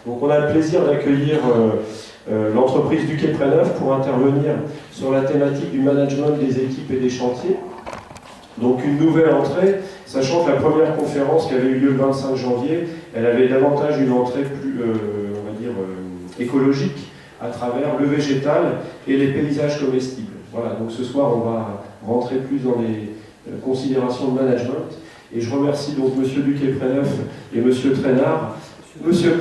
Donc on a le plaisir d'accueillir l'entreprise du Quai Préneuf pour intervenir sur la thématique du management des équipes et des chantiers. Donc une nouvelle entrée, sachant que la première conférence qui avait eu lieu le 25 janvier, elle avait davantage une entrée plus, on va dire, écologique à travers le végétal et les paysages comestibles. Voilà, donc ce soir on va rentrer plus dans les considérations de management. Et je remercie donc Monsieur du Quai Préneuf et Monsieur Trainard. Monsieur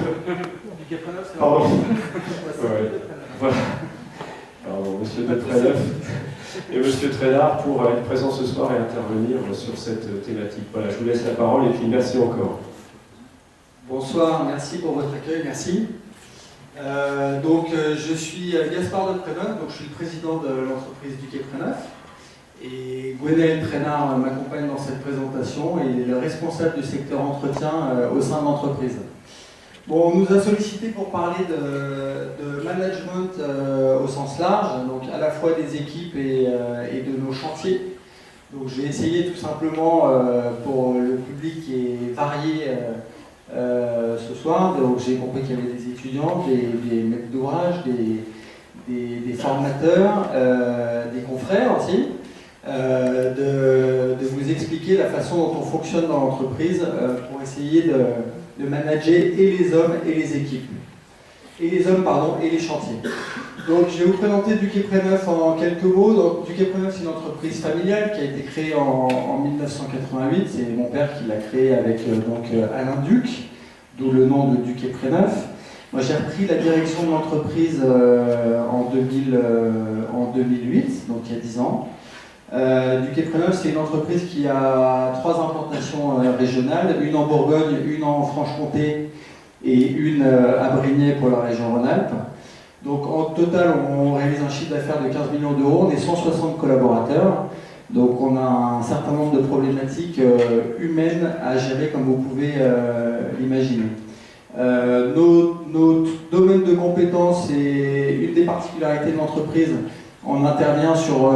Pardon. Ouais. Voilà. Pardon, Monsieur de Préneuf et Monsieur Trainard pour être présents ce soir et intervenir sur cette thématique. Voilà, je vous laisse la parole et puis merci encore. Bonsoir, merci pour votre accueil, merci. Je suis Gaspard de Préneuf, donc je suis le président de l'entreprise du Quai Préneuf. Et Gwenaël Trainard m'accompagne dans cette présentation et il est le responsable du secteur entretien au sein de l'entreprise. Bon, on nous a sollicité pour parler de management au sens large, donc à la fois des équipes et de nos chantiers. Donc je vais essayer tout simplement pour le public qui est varié ce soir. Donc j'ai compris qu'il y avait des étudiants, des maîtres d'ouvrage, des formateurs, des confrères aussi. De vous expliquer la façon dont on fonctionne dans l'entreprise pour essayer de manager et les hommes et les équipes. Et les hommes, pardon, et les chantiers. Donc je vais vous présenter du Quai Préneuf en quelques mots. Donc, du Quai Préneuf, c'est une entreprise familiale qui a été créée en 1988. C'est mon père qui l'a créée avec Alain Duc, d'où le nom de du Quai Préneuf. Moi j'ai repris la direction de l'entreprise en 2008, donc il y a 10 ans. Du Quai Préneuf, c'est une entreprise qui a 3 implantations régionales, une en Bourgogne, une en Franche-Comté et une à Brignais pour la région Rhône-Alpes. Donc en total, on réalise un chiffre d'affaires de 15 millions d'euros, on est 160 collaborateurs, donc on a un certain nombre de problématiques humaines à gérer comme vous pouvez l'imaginer. Nos domaines de compétences et une des particularités de l'entreprise, on intervient sur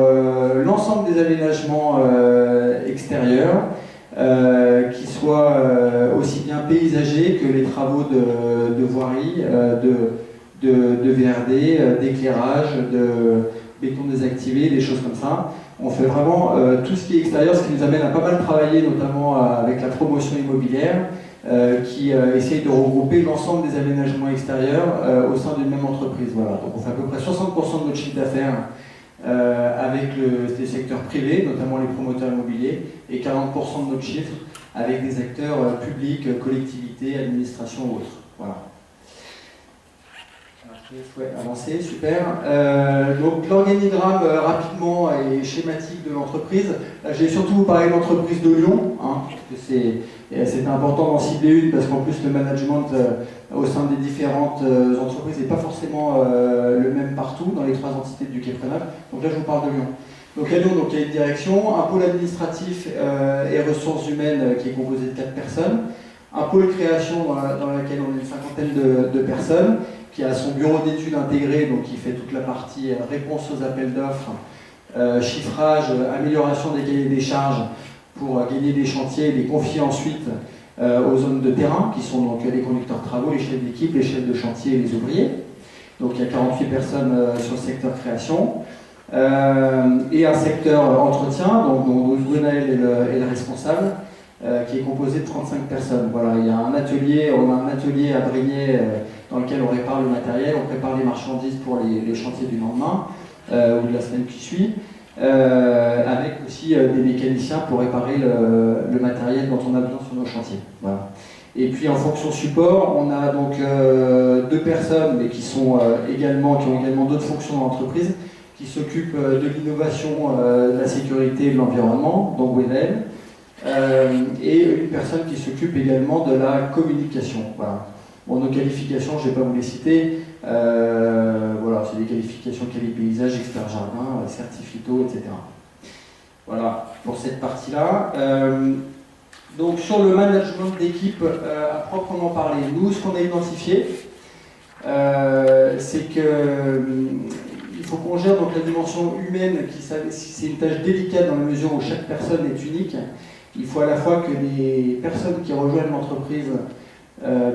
l'ensemble des aménagements extérieurs, qui soient aussi bien paysagers que les travaux de voirie, de VRD, d'éclairage, de béton désactivé, des choses comme ça. On fait vraiment tout ce qui est extérieur, ce qui nous amène à pas mal travailler, notamment avec la promotion immobilière, qui essaye de regrouper l'ensemble des aménagements extérieurs au sein d'une même entreprise. Voilà. Donc on fait à peu près 60% de notre chiffre d'affaires avec les secteurs privés, notamment les promoteurs immobiliers, et 40% de notre chiffre avec des acteurs publics, collectivités, administrations ou autres. Voilà. Avancer, super. Donc l'organigramme rapidement et schématique de l'entreprise. Là, je vais surtout vous parler de l'entreprise de Lyon, hein, parce que c'est important d'en cibler une, parce qu'en plus le management au sein des différentes entreprises n'est pas forcément le même partout dans les 3 entités du Quai Préneuf. Donc là je vous parle de Lyon. Donc à Lyon, il y a une direction, un pôle administratif et ressources humaines qui est composé de 4 personnes, un pôle création dans laquelle on est une cinquantaine de personnes, qui a son bureau d'études intégré, donc qui fait toute la partie réponse aux appels d'offres, chiffrage, amélioration des cahiers des charges pour gagner des chantiers et les confier ensuite aux zones de terrain, qui sont donc les conducteurs de travaux, les chefs d'équipe, les chefs de chantier et les ouvriers. Donc il y a 48 personnes sur le secteur création. Et un secteur entretien, dont Gwenaël est le responsable, qui est composé de 35 personnes. Voilà, il y a un atelier, on a un atelier à Brignais dans lequel on répare le matériel, on prépare les marchandises pour les chantiers du lendemain ou de la semaine qui suit, avec aussi des mécaniciens pour réparer le matériel dont on a besoin sur nos chantiers. Voilà. Et puis en fonction support, on a donc 2 personnes, mais qui ont également d'autres fonctions dans l'entreprise, qui s'occupent de l'innovation, de la sécurité et de l'environnement, donc Gwenaël, et une personne qui s'occupe également de la communication. Voilà. Bon, nos qualifications, je ne vais pas vous les citer, voilà, c'est des qualifications quali paysage, expert jardin, certifito, etc. Voilà, pour cette partie-là. Donc sur le management d'équipe à proprement parler, nous, ce qu'on a identifié, c'est que il faut qu'on gère donc la dimension humaine, c'est une tâche délicate dans la mesure où chaque personne est unique. Il faut à la fois que les personnes qui rejoignent l'entreprise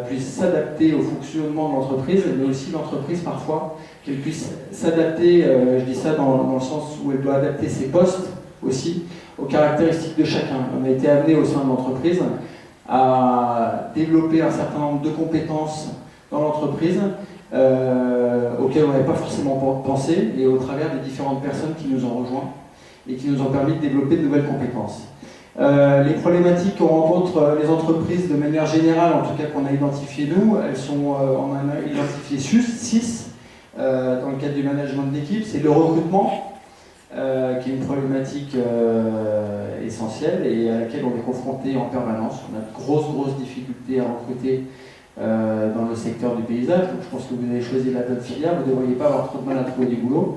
puisse s'adapter au fonctionnement de l'entreprise, mais aussi l'entreprise parfois, qu'elle puisse s'adapter, je dis ça dans le sens où elle doit adapter ses postes aussi aux caractéristiques de chacun. On a été amené au sein de l'entreprise à développer un certain nombre de compétences dans l'entreprise auxquelles on n'avait pas forcément pensé, et au travers des différentes personnes qui nous ont rejoints et qui nous ont permis de développer de nouvelles compétences. Les problématiques qu'on rencontre les entreprises de manière générale, en tout cas qu'on a identifiées nous, elles sont, on en a identifié 6 dans le cadre du management d'équipe. C'est le recrutement, qui est une problématique essentielle et à laquelle on est confronté en permanence. On a de grosses difficultés à recruter dans le secteur du paysage, donc je pense que vous avez choisi la bonne filière, vous ne devriez pas avoir trop de mal à trouver du boulot.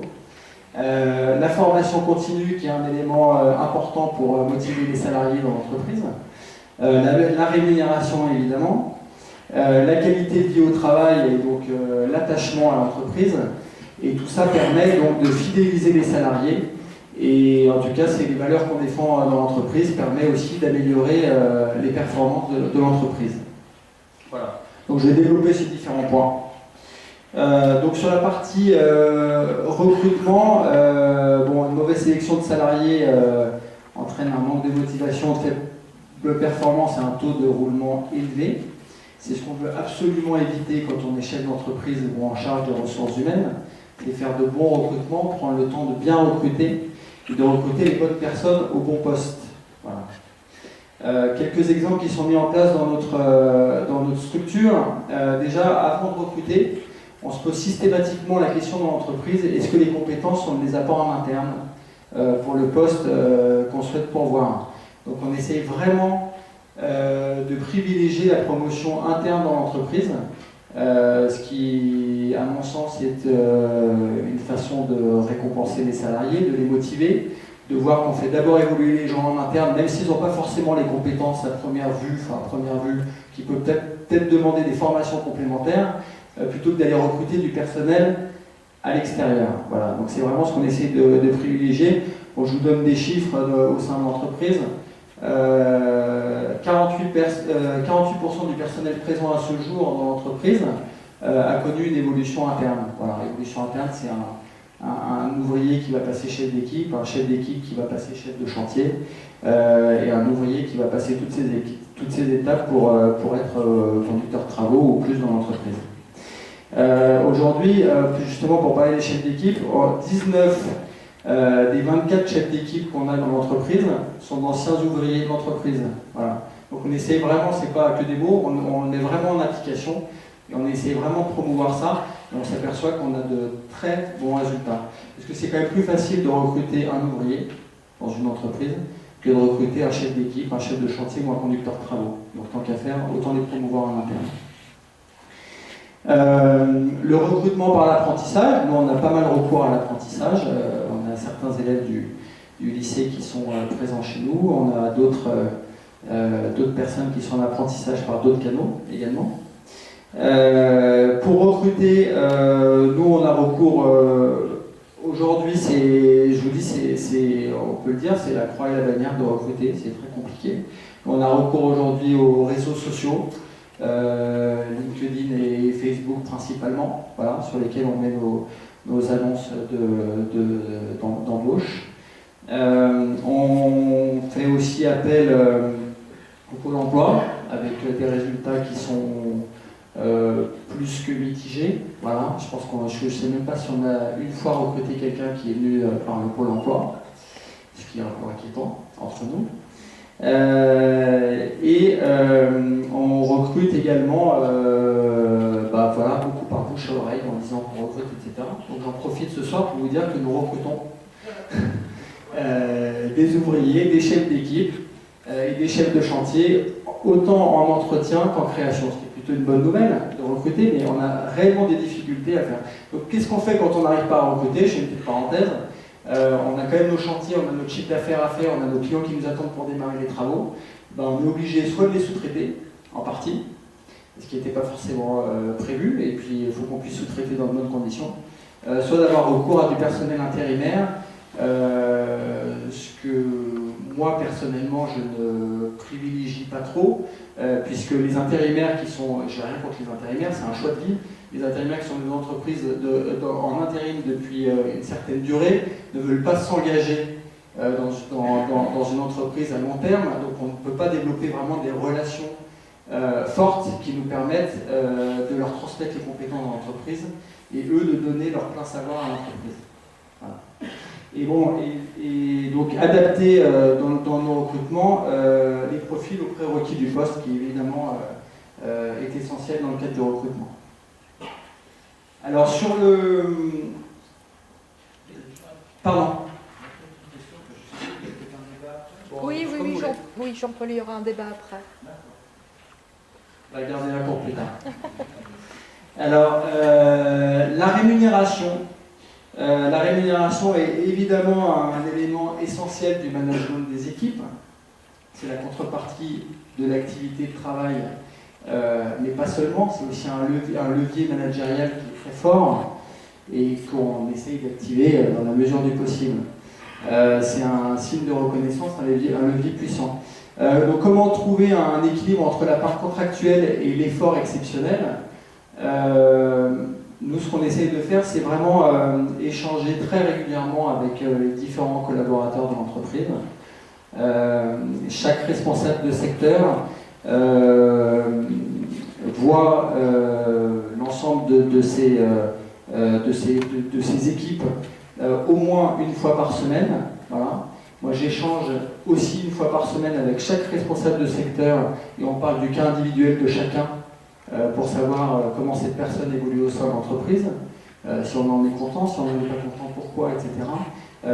La formation continue, qui est un élément important pour motiver les salariés dans l'entreprise. La rémunération, évidemment. La qualité de vie au travail et donc l'attachement à l'entreprise. Et tout ça permet donc de fidéliser les salariés. Et en tout cas, c'est les valeurs qu'on défend dans l'entreprise, permet aussi d'améliorer les performances de l'entreprise. Voilà. Donc je vais développer ces différents points. Donc sur la partie recrutement, une mauvaise sélection de salariés entraîne un manque de motivation, de faible performance et un taux de roulement élevé. C'est ce qu'on veut absolument éviter quand on est chef d'entreprise ou en charge des ressources humaines, c'est faire de bons recrutements, prendre le temps de bien recruter et de recruter les bonnes personnes au bon poste. Voilà. Quelques exemples qui sont mis en place dans notre structure. Déjà, avant de recruter, on se pose systématiquement la question dans l'entreprise, est-ce que les compétences, on les apporte en interne pour le poste qu'on souhaite pourvoir. Donc on essaye vraiment de privilégier la promotion interne dans l'entreprise, ce qui, à mon sens, est une façon de récompenser les salariés, de les motiver, de voir qu'on fait d'abord évoluer les gens en interne, même s'ils n'ont pas forcément les compétences à première vue, qui peut peut-être demander des formations complémentaires, plutôt que d'aller recruter du personnel à l'extérieur. Voilà. Donc c'est vraiment ce qu'on essaie de privilégier. Bon, je vous donne des chiffres au sein de l'entreprise. 48% du personnel présent à ce jour dans l'entreprise a connu une évolution interne. Voilà, l'évolution interne, c'est un ouvrier qui va passer chef d'équipe, un chef d'équipe qui va passer chef de chantier, et un ouvrier qui va passer toutes ces étapes pour être conducteur de travaux ou plus dans l'entreprise. Aujourd'hui, justement pour parler des chefs d'équipe, 19 des 24 chefs d'équipe qu'on a dans l'entreprise sont d'anciens ouvriers de l'entreprise. Voilà. Donc on essaie vraiment, c'est pas que des mots, on est vraiment en application et on essaie vraiment de promouvoir ça et on s'aperçoit qu'on a de très bons résultats. Parce que c'est quand même plus facile de recruter un ouvrier dans une entreprise que de recruter un chef d'équipe, un chef de chantier ou un conducteur de travaux. Donc tant qu'à faire, autant les promouvoir en interne. Le recrutement par l'apprentissage, nous on a pas mal recours à l'apprentissage, on a certains élèves du lycée qui sont présents chez nous, on a d'autres personnes qui sont en apprentissage par d'autres canaux également. Pour recruter, nous on a recours, aujourd'hui je vous dis, on peut le dire, c'est la croix et la bannière de recruter, c'est très compliqué. On a recours aujourd'hui aux réseaux sociaux, LinkedIn et Facebook principalement, voilà, sur lesquels on met nos annonces d'embauche. On fait aussi appel au Pôle emploi avec des résultats qui sont plus que mitigés. Voilà, je pense je ne sais même pas si on a une fois recruté quelqu'un qui est venu par le Pôle emploi, ce qui est un peu inquiétant entre nous. On recrute également beaucoup par bouche à oreille en disant qu'on recrute, etc. Donc j'en profite ce soir pour vous dire que nous recrutons des ouvriers, des chefs d'équipe et des chefs de chantier, autant en entretien qu'en création. C'est plutôt une bonne nouvelle de recruter, mais on a réellement des difficultés à faire. Donc qu'est-ce qu'on fait quand on n'arrive pas à recruter? Je fais une petite parenthèse. On a quand même nos chantiers, on a notre chiffre d'affaires à faire, on a nos clients qui nous attendent pour démarrer les travaux. On est obligé soit de les sous-traiter, en partie, ce qui n'était pas forcément prévu, et puis il faut qu'on puisse sous-traiter dans de bonnes conditions, soit d'avoir recours à du personnel intérimaire, ce que moi personnellement je ne privilégie pas trop, puisque les intérimaires qui sont, j'ai rien contre les intérimaires, c'est un choix de vie, les intérimaires qui sont des entreprises en intérim depuis une certaine durée ne veulent pas s'engager dans une entreprise à long terme, donc on ne peut pas développer vraiment des relations fortes qui nous permettent de leur transmettre les compétences dans l'entreprise et eux de donner leur plein savoir à l'entreprise. Voilà. Et bon, et donc adapter dans nos recrutements les profils aux prérequis du poste, qui évidemment est essentiel dans le cadre du recrutement. Alors sur le... Pardon. Oui, Jean-Paul, il y aura un débat après. On va garder là pour plus tard. Alors, la rémunération. La rémunération est évidemment un élément essentiel du management des équipes. C'est la contrepartie de l'activité de travail, mais pas seulement. C'est aussi un levier managérial qui est très fort et qu'on essaye d'activer dans la mesure du possible. C'est un signe de reconnaissance, un levier puissant. Donc comment trouver un équilibre entre la part contractuelle et l'effort exceptionnel? Nous, ce qu'on essaye de faire, c'est vraiment échanger très régulièrement avec les différents collaborateurs de l'entreprise. Chaque responsable de secteur voit l'ensemble de ses équipes au moins une fois par semaine. Voilà. Moi, j'échange aussi une fois par semaine avec chaque responsable de secteur et on parle du cas individuel de chacun pour savoir comment cette personne évolue au sein de l'entreprise, si on en est content, si on n'en est pas content, pourquoi, etc.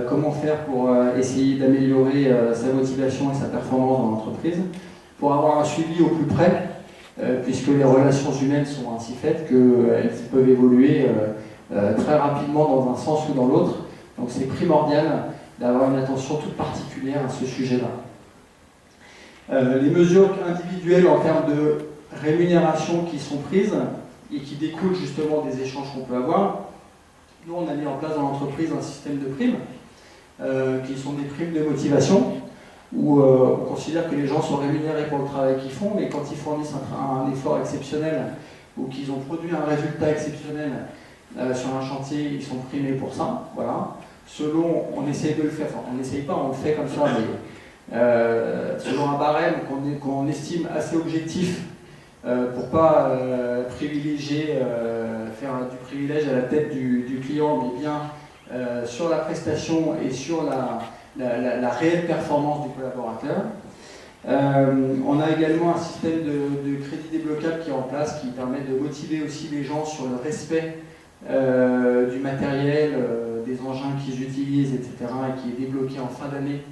Comment faire pour essayer d'améliorer sa motivation et sa performance dans l'entreprise, pour avoir un suivi au plus près, puisque les relations humaines sont ainsi faites qu'elles peuvent évoluer très rapidement dans un sens ou dans l'autre. Donc c'est primordial d'avoir une attention toute particulière à ce sujet-là. Les mesures individuelles en termes de rémunération qui sont prises et qui découlent justement des échanges qu'on peut avoir. Nous, on a mis en place dans l'entreprise un système de primes qui sont des primes de motivation où on considère que les gens sont rémunérés pour le travail qu'ils font, mais quand ils fournissent un effort exceptionnel ou qu'ils ont produit un résultat exceptionnel sur un chantier, ils sont primés pour ça. Voilà. Selon, on essaye de le faire, enfin on n'essaye pas, on le fait comme ça, mais selon un barème qu'on estime assez objectif pour pas privilégier, faire du privilège à la tête du client, mais bien sur la prestation et sur la réelle performance du collaborateur. On a également un système de crédit débloquable qui est en place, qui permet de motiver aussi les gens sur le respect du matériel, des engins qu'ils utilisent, etc., et qui est débloqué en fin d'année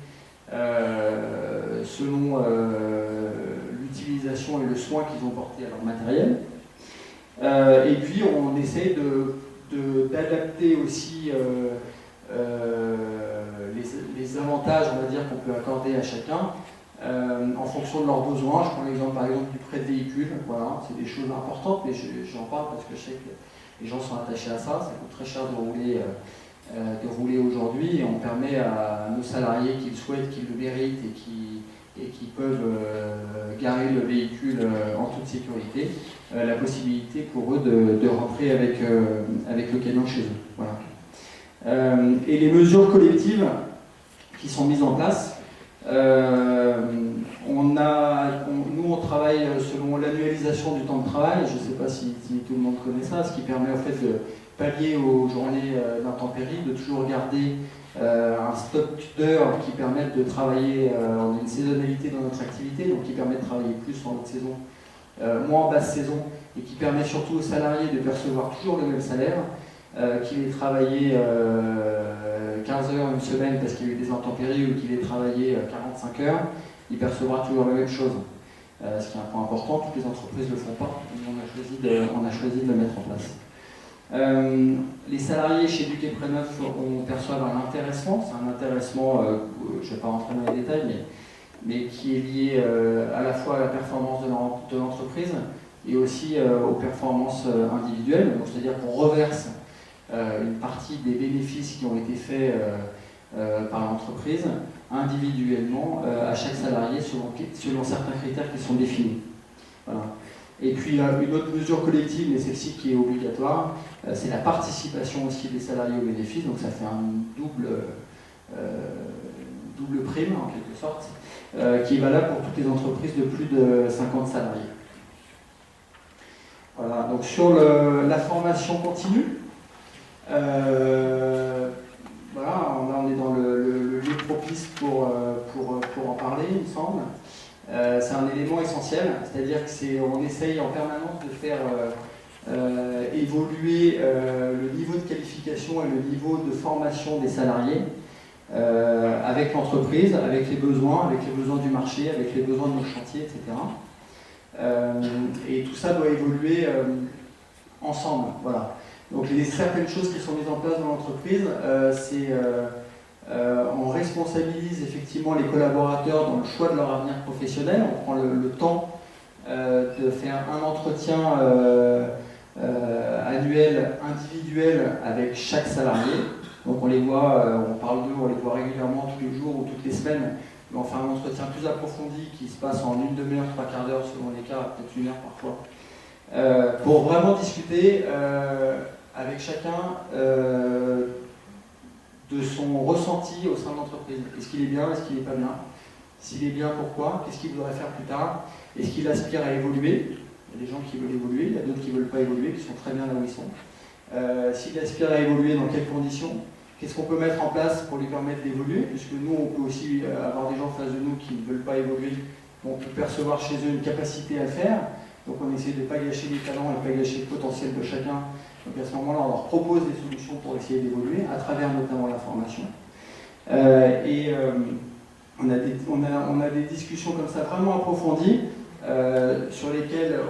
selon l'utilisation et le soin qu'ils ont porté à leur matériel. Et puis on essaie d'adapter aussi les avantages, on va dire, qu'on peut accorder à chacun en fonction de leurs besoins. Je prends l'exemple par exemple du prêt de véhicule. Voilà, c'est des choses importantes, mais j'en parle parce que je sais que les gens sont attachés à ça. Ça coûte très cher de rouler aujourd'hui, et on permet à nos salariés qui le souhaitent, qui le méritent et qui peuvent garer le véhicule en toute sécurité, la possibilité pour eux de rentrer avec le camion chez eux. Voilà. Et les mesures collectives qui sont mises en place, nous on travaille selon l'annualisation du temps de travail. Je ne sais pas si tout le monde connaît ça, ce qui permet en fait de pallier aux journées d'intempéries, de toujours garder un stock d'heures qui permettent de travailler. On a une saisonnalité dans notre activité, donc qui permet de travailler plus en haute saison, moins en basse saison, et qui permet surtout aux salariés de percevoir toujours le même salaire, qu'il ait travaillé 15 heures une semaine parce qu'il y a eu des intempéries, ou qu'il ait travaillé 45 heures, il percevra toujours la même chose. Ce qui est un point important, toutes les entreprises ne le font pas, mais on a choisi de le mettre en place. Les salariés chez Duquet Préneuf perçoivent un intéressement. C'est un intéressement, je ne vais pas rentrer dans les détails, mais qui est lié à la fois à la performance de l'entreprise et aussi aux performances individuelles. Donc, c'est-à-dire qu'on reverse une partie des bénéfices qui ont été faits par l'entreprise individuellement à chaque salarié selon certains critères qui sont définis. Voilà. Et puis une autre mesure collective, mais celle-ci qui est obligatoire, c'est la participation aussi des salariés aux bénéfices, donc ça fait un double prime en quelque sorte, qui est valable pour toutes les entreprises de plus de 50 salariés. Voilà, donc sur la formation continue, voilà, on est dans le lieu propice pour en parler, il me semble. C'est un élément essentiel, c'est-à-dire qu'on essaye en permanence de faire évoluer le niveau de qualification et le niveau de formation des salariés avec l'entreprise, avec les besoins du marché, avec les besoins de nos chantiers, etc. Et tout ça doit évoluer ensemble. Voilà. Donc il y a certaines choses qui sont mises en place dans l'entreprise, on responsabilise effectivement les collaborateurs dans le choix de leur avenir professionnel, on prend le temps de faire un entretien annuel, individuel avec chaque salarié. Donc on les voit, on parle d'eux, on les voit régulièrement tous les jours ou toutes les semaines, mais on fait un entretien plus approfondi qui se passe en une demi-heure, 3/4 d'heure selon les cas, peut-être 1 heure parfois, pour vraiment discuter avec chacun de son ressenti au sein de l'entreprise. Est-ce qu'il est bien, est-ce qu'il n'est pas bien? S'il est bien, pourquoi? Qu'est-ce qu'il voudrait faire plus tard? Est-ce qu'il aspire à évoluer? Il y a des gens qui veulent évoluer, il y a d'autres qui ne veulent pas évoluer, qui sont très bien là où ils sont. S'il aspire à évoluer, dans quelles conditions? Qu'est-ce qu'on peut mettre en place pour lui permettre d'évoluer? Puisque nous, on peut aussi avoir des gens en face de nous qui ne veulent pas évoluer, on peut percevoir chez eux une capacité à le faire. Donc on essaie de ne pas gâcher les talents et de ne pas gâcher le potentiel de chacun. Donc à ce moment-là, on leur propose des solutions pour essayer d'évoluer, à travers notamment la formation. On a des discussions comme ça vraiment approfondies, sur lesquelles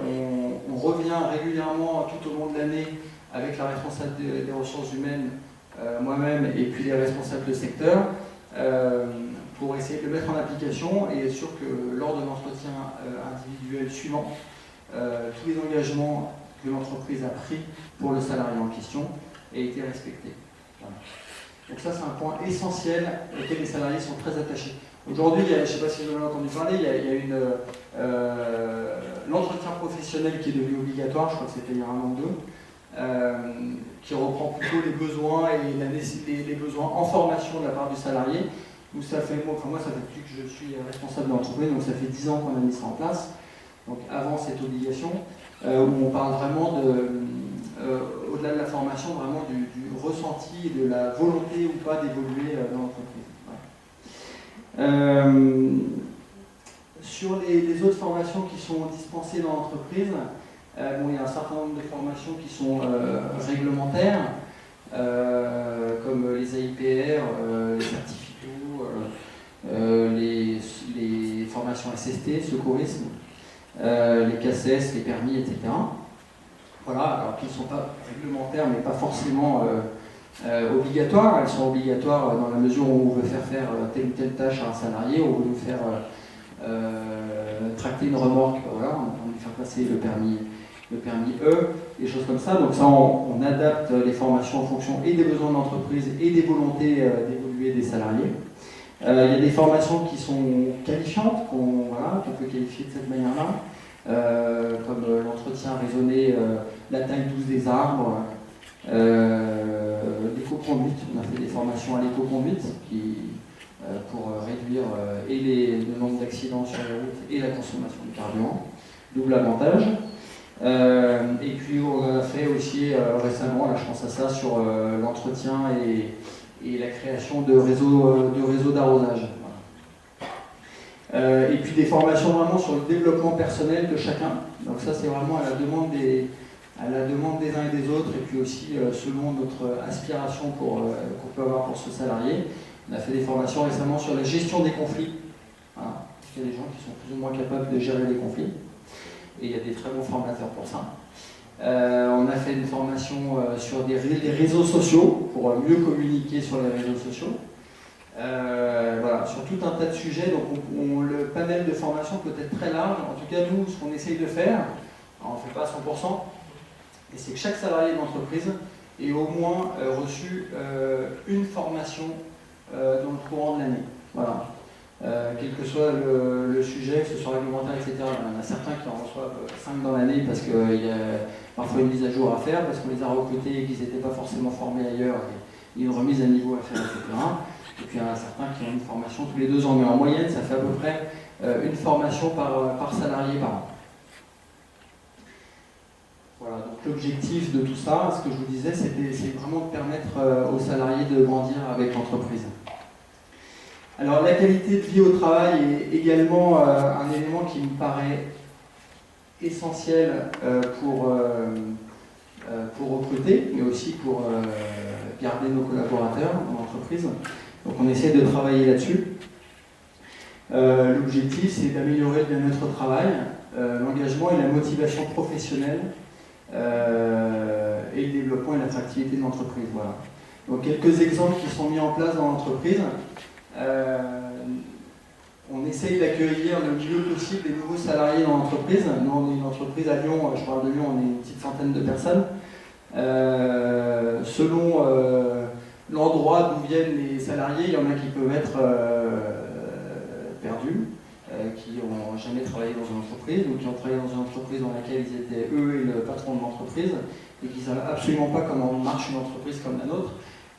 on revient régulièrement tout au long de l'année avec la responsable des ressources humaines, moi-même, et puis les responsables de secteur, pour essayer de le mettre en application et être sûr que lors de l'entretien individuel suivant, tous les engagements que l'entreprise a pris pour le salarié en question aient été respectés. Voilà. Donc ça, c'est un point essentiel auquel les salariés sont très attachés. Aujourd'hui, je ne sais pas si vous en avez entendu parler, il y a l'entretien professionnel qui est devenu obligatoire, je crois que c'était il y a 1 an ou 2, qui reprend plutôt les besoins et les besoins en formation de la part du salarié. Où ça fait, moi, ça fait depuis que je suis responsable de l'entreprise, donc ça fait 10 ans qu'on a mis ça en place. Donc avant cette obligation, où on parle vraiment au-delà de la formation, vraiment du ressenti et de la volonté ou pas d'évoluer dans l'entreprise. Voilà. Sur les autres formations qui sont dispensées dans l'entreprise, il y a un certain nombre de formations qui sont réglementaires, comme les AIPR, les certificats, les formations SST, secourisme, les KCS, les permis, etc. Voilà, alors qu'ils ne sont pas réglementaires, mais pas forcément obligatoires. Elles sont obligatoires dans la mesure où on veut faire telle ou telle tâche à un salarié, on veut faire tracter une remorque, voilà, on veut faire passer le permis E, des choses comme ça. Donc ça, on adapte les formations en fonction et des besoins de l'entreprise et des volontés d'évoluer des salariés. Il y a des formations qui sont qualifiantes, qu'on peut qualifier de cette manière-là, comme l'entretien raisonné, la taille douce des arbres, l'éco-conduite. On a fait des formations à l'éco-conduite pour réduire le nombre d'accidents sur les routes et la consommation de carburant. Double avantage. Et puis on a fait aussi récemment, là je pense à ça, sur l'entretien et la création de réseaux d'arrosage. Voilà. Et puis des formations vraiment sur le développement personnel de chacun. Donc ça c'est vraiment à la demande des uns et des autres, et puis aussi selon notre aspiration qu'on peut avoir pour ce salarié. On a fait des formations récemment sur la gestion des conflits. Voilà. Parce qu'il y a des gens qui sont plus ou moins capables de gérer les conflits. Et il y a des très bons formateurs pour ça. On a fait une formation sur les réseaux sociaux, pour mieux communiquer sur les réseaux sociaux. Voilà, sur tout un tas de sujets. Donc le panel de formation peut être très large. En tout cas, nous, ce qu'on essaye de faire, alors on ne fait pas à 100%, et c'est que chaque salarié de l'entreprise ait au moins reçu une formation dans le courant de l'année. Voilà. quel que soit le sujet, que ce soit réglementaire, etc. Il y en a certains qui en reçoivent 5 dans l'année parce qu'il y a parfois une mise à jour à faire, parce qu'on les a recrutés et qu'ils n'étaient pas forcément formés ailleurs, et une remise à niveau à faire, etc. Et puis il y en a certains qui ont une formation tous les 2 ans, mais en moyenne, ça fait à peu près une formation par salarié par an. Voilà, donc l'objectif de tout ça, ce que je vous disais, c'est vraiment de permettre aux salariés de grandir avec l'entreprise. Alors la qualité de vie au travail est également un élément qui me paraît essentiel pour recruter, mais aussi pour garder nos collaborateurs dans l'entreprise. Donc on essaie de travailler là-dessus. L'objectif, c'est d'améliorer le bien-être au travail, l'engagement et la motivation professionnelle, et le développement et l'attractivité de l'entreprise. Voilà. Donc quelques exemples qui sont mis en place dans l'entreprise. On essaye d'accueillir le mieux possible les nouveaux salariés dans l'entreprise. Nous, on est une entreprise à Lyon, je parle de Lyon, on est une petite centaine de personnes. Selon l'endroit d'où viennent les salariés, il y en a qui peuvent être perdus, qui n'ont jamais travaillé dans une entreprise, ou qui ont travaillé dans une entreprise dans laquelle ils étaient eux et le patron de l'entreprise, et qui ne savent absolument pas comment marche une entreprise comme la nôtre.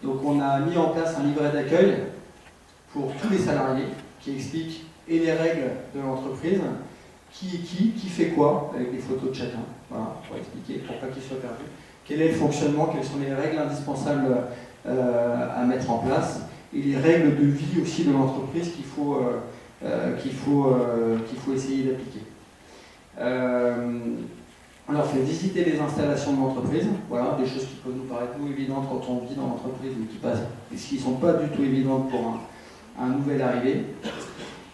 Donc on a mis en place un livret d'accueil pour tous les salariés, qui explique et les règles de l'entreprise, qui est qui fait quoi, avec des photos de chacun, voilà, pour expliquer, pour pas qu'ils soient perdus, quel est le fonctionnement, quelles sont les règles indispensables à mettre en place, et les règles de vie aussi de l'entreprise qu'il faut essayer d'appliquer. On leur fait visiter les installations de l'entreprise, voilà, des choses qui peuvent nous paraître nous évidentes quand on vit dans l'entreprise, mais qui ne sont pas du tout évidentes pour un nouvel arrivé.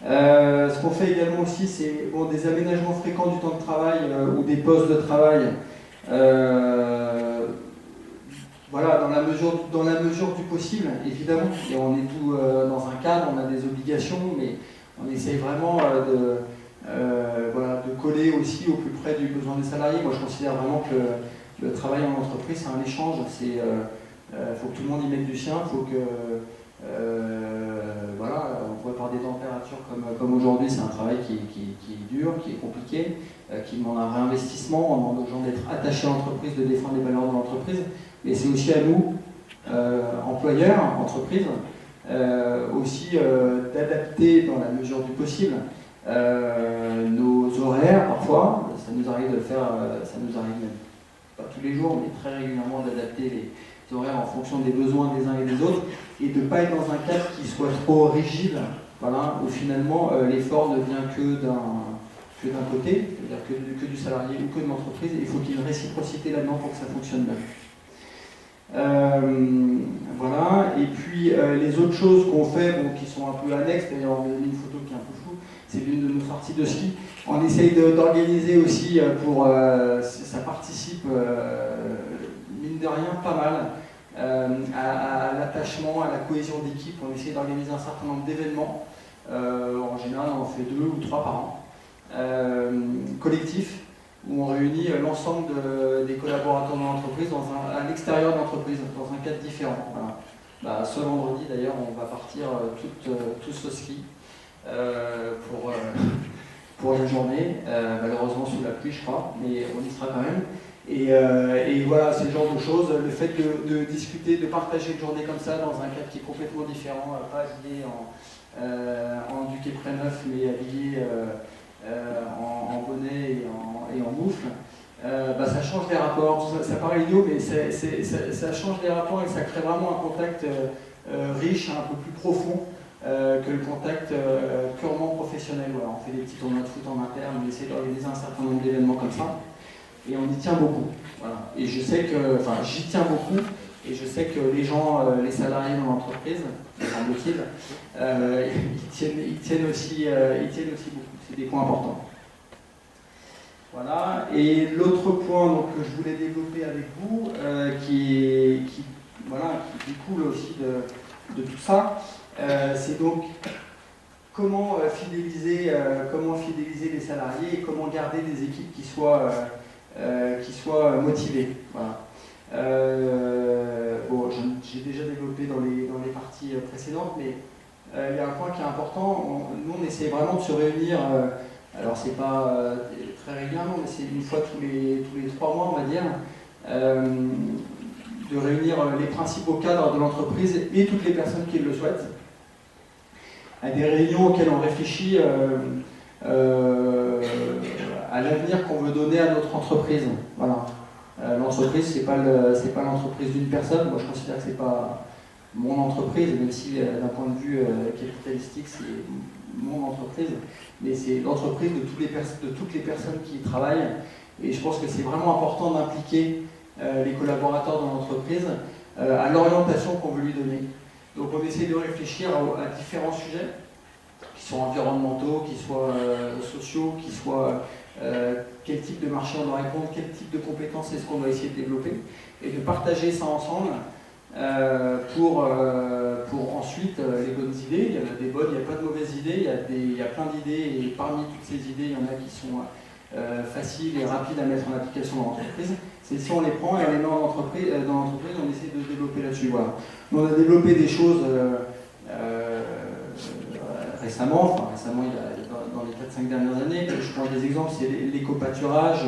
Ce qu'on fait également aussi, c'est des aménagements fréquents du temps de travail ou des postes de travail. Voilà, dans la mesure du possible, évidemment. Et on est tout dans un cadre, on a des obligations, mais on essaye vraiment de coller aussi au plus près du besoin des salariés. Moi, je considère vraiment que le travail en entreprise, c'est un échange. Il faut que tout le monde y mette du sien, il faut que on voit par des températures comme aujourd'hui, c'est un travail qui est dur, qui est compliqué, qui demande un réinvestissement, on demande aux gens d'être attachés à l'entreprise, de défendre les valeurs de l'entreprise, mais c'est aussi à nous, employeurs, entreprises, aussi d'adapter dans la mesure du possible nos horaires parfois, ça nous arrive de le faire, ça nous arrive même pas tous les jours, mais très régulièrement d'adapter les horaires en fonction des besoins des uns et des autres, et de ne pas être dans un cadre qui soit trop rigide, voilà, où finalement l'effort ne vient que d'un côté, c'est-à-dire que du salarié ou que de l'entreprise. Il faut qu'il y ait une réciprocité là-dedans pour que ça fonctionne bien. Voilà, et puis les autres choses qu'on fait, qui sont un peu annexes, d'ailleurs on a mis une photo qui est un peu floue, c'est l'une de nos sorties de ski. On essaye d'organiser aussi ça participe mine de rien pas mal à l'attachement, à la cohésion d'équipe. On essaie d'organiser un certain nombre d'événements. En général, on en fait 2 ou 3 par an. Collectifs, où on réunit l'ensemble des collaborateurs de l'entreprise à l'extérieur de l'entreprise, dans un cadre différent. Voilà. Ce vendredi, d'ailleurs, on va partir tous au ski pour la journée, malheureusement sous la pluie, je crois, mais on y sera quand même. Et voilà, c'est le genre de choses, le fait de discuter, de partager une journée comme ça dans un cadre qui est complètement différent, pas habillé en duquet pré-neuf, mais habillé en bonnet et en moufle, ça change les rapports. Ça paraît idiot, mais ça change les rapports et ça crée vraiment un contact riche, un peu plus profond que le contact purement professionnel. Voilà, on fait des petits tournois de foot en interne, on essaie d'organiser un certain nombre d'événements comme ça. Et on y tient beaucoup. Voilà. Et je sais j'y tiens beaucoup, et je sais que les gens, les salariés dans l'entreprise, semble-t-il, ils tiennent aussi beaucoup. C'est des points importants. Voilà. Et l'autre point que je voulais développer avec vous, qui découle aussi de tout ça, c'est donc comment fidéliser les salariés et comment garder des équipes qui soient motivés. Voilà. J'ai déjà développé dans les parties précédentes, mais il y a un point qui est important. Nous, on essaie vraiment de se réunir, alors c'est pas très régulièrement, mais c'est une fois tous les 3 mois, on va dire, de réunir les principaux cadres de l'entreprise et toutes les personnes qui le souhaitent, à des réunions auxquelles on réfléchit à l'avenir qu'on veut donner à notre entreprise. Voilà. L'entreprise, c'est pas l'entreprise d'une personne. Moi, je considère que c'est pas mon entreprise, même si d'un point de vue capitalistique, c'est mon entreprise, mais c'est l'entreprise de toutes les personnes qui y travaillent. Et je pense que c'est vraiment important d'impliquer les collaborateurs de l'entreprise à l'orientation qu'on veut lui donner. Donc on essaie de réfléchir à différents sujets, qui soient environnementaux, qui soient sociaux, qui soient quel type de marché on doit répondre, quel type de compétences est-ce qu'on doit essayer de développer, et de partager ça ensemble pour ensuite les bonnes idées. Il y en a des bonnes, il n'y a pas de mauvaises idées, il y a plein d'idées, et parmi toutes ces idées, il y en a qui sont faciles et rapides à mettre en application dans l'entreprise. Celles-ci, on les prend et on les met dans l'entreprise, on essaie de développer là-dessus. Voilà. On a développé des choses récemment, dans les 4-5 dernières années. Je prends des exemples, c'est l'éco-pâturage,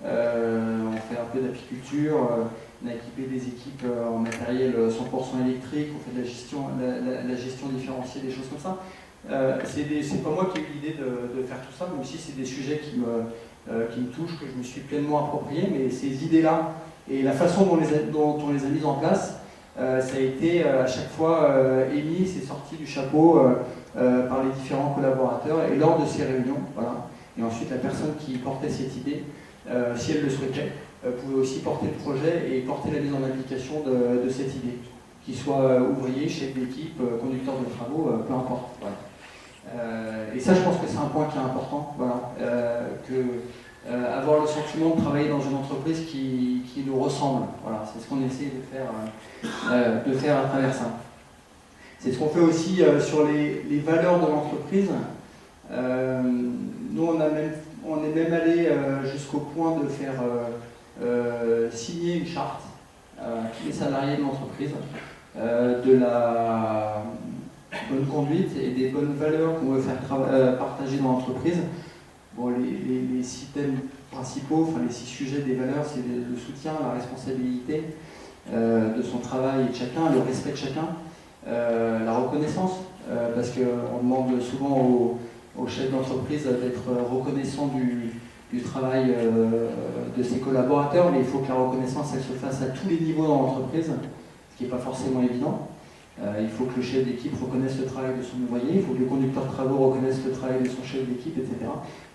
on fait un peu d'apiculture, on a équipé des équipes en matériel 100% électrique, on fait de la gestion différenciée, des choses comme ça. C'est pas moi qui ai eu l'idée de faire tout ça, même si c'est des sujets qui me touchent, que je me suis pleinement approprié, mais ces idées-là et la façon dont on les a mises en place, ça a été à chaque fois émis, c'est sorti du chapeau par les différents collaborateurs et lors de ces réunions. Voilà. Et ensuite, la personne qui portait cette idée, si elle le souhaitait, pouvait aussi porter le projet et porter la mise en application de cette idée, qu'il soit ouvrier, chef d'équipe, conducteur de travaux, peu importe. Voilà. Et ça, je pense que c'est un point qui est important, voilà, avoir le sentiment de travailler dans une entreprise qui nous ressemble. Voilà, c'est ce qu'on essaie de faire à travers ça. C'est ce qu'on fait aussi sur les valeurs de l'entreprise. Nous, on est même allé jusqu'au point de faire signer une charte à tous les salariés de l'entreprise de la bonne conduite et des bonnes valeurs qu'on veut faire partager dans l'entreprise. Bon, les 6 thèmes principaux, enfin les 6 sujets des valeurs, c'est le soutien, la responsabilité de son travail et de chacun, le respect de chacun, la reconnaissance, parce qu'on demande souvent aux chefs d'entreprise d'être reconnaissants du travail de ses collaborateurs, mais il faut que la reconnaissance elle se fasse à tous les niveaux dans l'entreprise, ce qui n'est pas forcément évident. Il faut que le chef d'équipe reconnaisse le travail de son ouvrier, il faut que le conducteur de travaux reconnaisse le travail de son chef d'équipe, etc.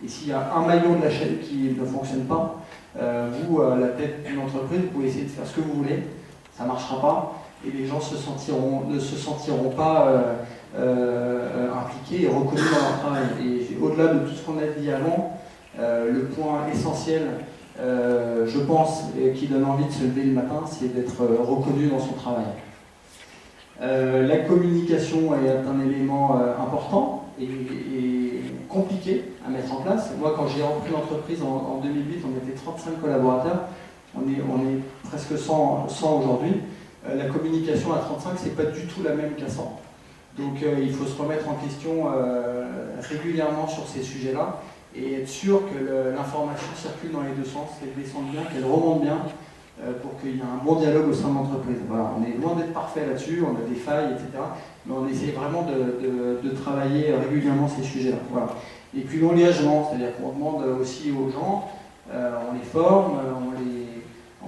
Et s'il y a un maillon de la chaîne qui ne fonctionne pas, vous, à la tête d'une entreprise, vous pouvez essayer de faire ce que vous voulez, ça ne marchera pas, et les gens ne se sentiront pas impliqués et reconnus dans leur travail. Et au-delà de tout ce qu'on a dit avant, le point essentiel, je pense, qui donne envie de se lever le matin, c'est d'être reconnu dans son travail. La communication est un élément important et compliqué à mettre en place. Moi, quand j'ai repris l'entreprise en 2008, on était 35 collaborateurs. On est presque 100 aujourd'hui. La communication à 35, c'est pas du tout la même qu'à 100. Donc il faut se remettre en question régulièrement sur ces sujets-là et être sûr que l'information circule dans les deux sens, qu'elle descende bien, qu'elle remonte bien, pour qu'il y ait un bon dialogue au sein de l'entreprise. Voilà, on est loin d'être parfait là-dessus, on a des failles, etc. Mais on essaie vraiment de travailler régulièrement ces sujets-là. Voilà. Et puis l'engagement, c'est-à-dire qu'on demande aussi aux gens, on les forme,